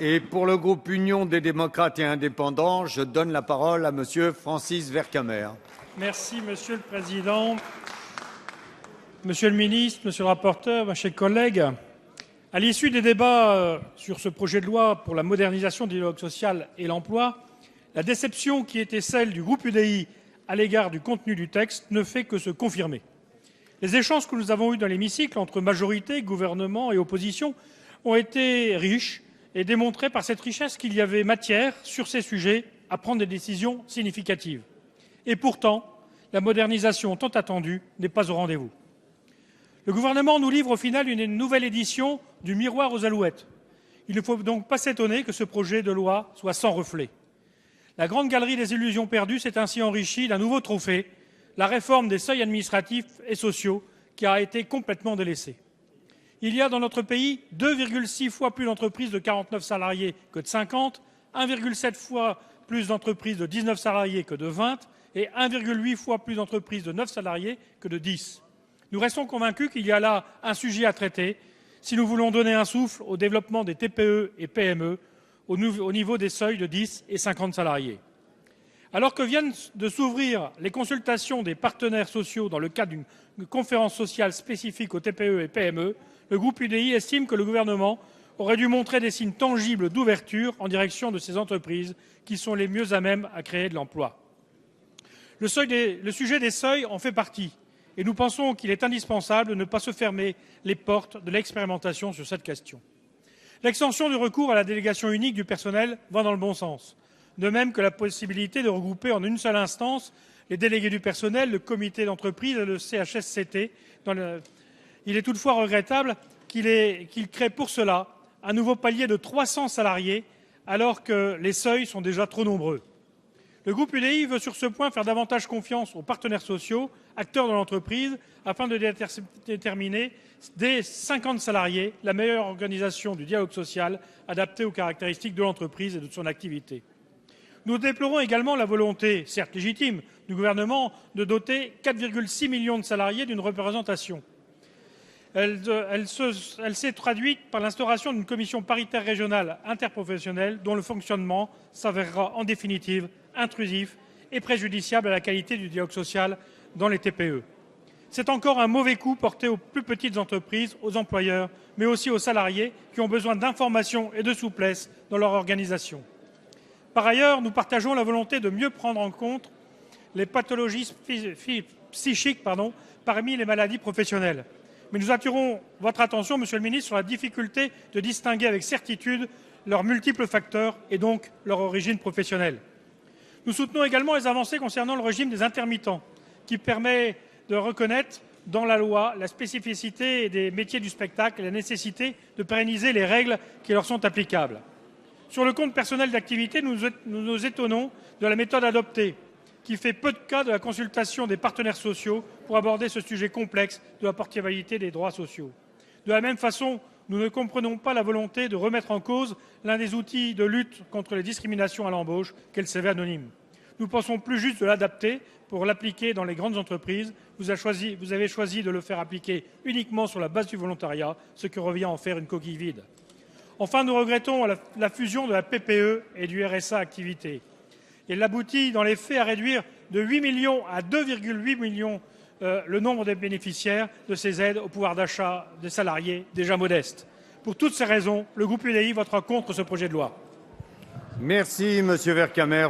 Et pour le groupe Union des démocrates et indépendants, je donne la parole à Monsieur Francis Vercamer. Merci, Monsieur le Président. Monsieur le ministre, Monsieur le rapporteur, mes chers collègues, à l'issue des débats sur ce projet de loi pour la modernisation du dialogue social et l'emploi, la déception qui était celle du groupe UDI à l'égard du contenu du texte ne fait que se confirmer. Les échanges que nous avons eus dans l'hémicycle entre majorité, gouvernement et opposition ont été riches et démontraient par cette richesse qu'il y avait matière, sur ces sujets, à prendre des décisions significatives. Et pourtant, la modernisation tant attendue n'est pas au rendez-vous. Le gouvernement nous livre au final une nouvelle édition du miroir aux alouettes. Il ne faut donc pas s'étonner que ce projet de loi soit sans reflet. La grande galerie des illusions perdues s'est ainsi enrichie d'un nouveau trophée, la réforme des seuils administratifs et sociaux, qui a été complètement délaissée. Il y a dans notre pays 2,6 fois plus d'entreprises de 49 salariés que de 50, 1,7 fois plus d'entreprises de 19 salariés que de 20 et 1,8 fois plus d'entreprises de 9 salariés que de 10. Nous restons convaincus qu'il y a là un sujet à traiter si nous voulons donner un souffle au développement des TPE et PME au niveau des seuils de 10 et 50 salariés. Alors que viennent de s'ouvrir les consultations des partenaires sociaux dans le cadre d'une conférence sociale spécifique aux TPE et PME, le groupe UDI estime que le gouvernement aurait dû montrer des signes tangibles d'ouverture en direction de ces entreprises qui sont les mieux à même à créer de l'emploi. Le sujet des seuils en fait partie. Et nous pensons qu'il est indispensable de ne pas se fermer les portes de l'expérimentation sur cette question. L'extension du recours à la délégation unique du personnel va dans le bon sens, de même que la possibilité de regrouper en une seule instance les délégués du personnel, le comité d'entreprise et le CHSCT. Il est toutefois regrettable qu'il crée pour cela un nouveau palier de 300 salariés, alors que les seuils sont déjà trop nombreux. Le groupe UDI veut sur ce point faire davantage confiance aux partenaires sociaux, acteurs de l'entreprise, afin de déterminer dès 50 salariés la meilleure organisation du dialogue social adaptée aux caractéristiques de l'entreprise et de son activité. Nous déplorons également la volonté, certes légitime, du gouvernement de doter 4,6 millions de salariés d'une représentation. Elle s'est traduite par l'instauration d'une commission paritaire régionale interprofessionnelle dont le fonctionnement s'avérera en définitive intrusif et préjudiciable à la qualité du dialogue social dans les TPE. C'est encore un mauvais coup porté aux plus petites entreprises, aux employeurs, mais aussi aux salariés qui ont besoin d'informations et de souplesse dans leur organisation. Par ailleurs, nous partageons la volonté de mieux prendre en compte les pathologies psychiques parmi les maladies professionnelles. Mais nous attirons votre attention, Monsieur le ministre, sur la difficulté de distinguer avec certitude leurs multiples facteurs et donc leur origine professionnelle. Nous soutenons également les avancées concernant le régime des intermittents, qui permet de reconnaître dans la loi la spécificité des métiers du spectacle et la nécessité de pérenniser les règles qui leur sont applicables. Sur le compte personnel d'activité, nous nous étonnons de la méthode adoptée, qui fait peu de cas de la consultation des partenaires sociaux pour aborder ce sujet complexe de la portabilité des droits sociaux. De la même façon, nous ne comprenons pas la volonté de remettre en cause l'un des outils de lutte contre les discriminations à l'embauche, qu'est le CV anonyme. Nous pensons plus juste de l'adapter pour l'appliquer dans les grandes entreprises. Vous avez choisi de le faire appliquer uniquement sur la base du volontariat, ce qui revient à en faire une coquille vide. Enfin, nous regrettons la fusion de la PPE et du RSA activité. Elle aboutit dans les faits à réduire de 8 millions à 2,8 millions le nombre de bénéficiaires de ces aides au pouvoir d'achat des salariés déjà modestes. Pour toutes ces raisons, le groupe UDI votera contre ce projet de loi. Merci, Monsieur Vercamer.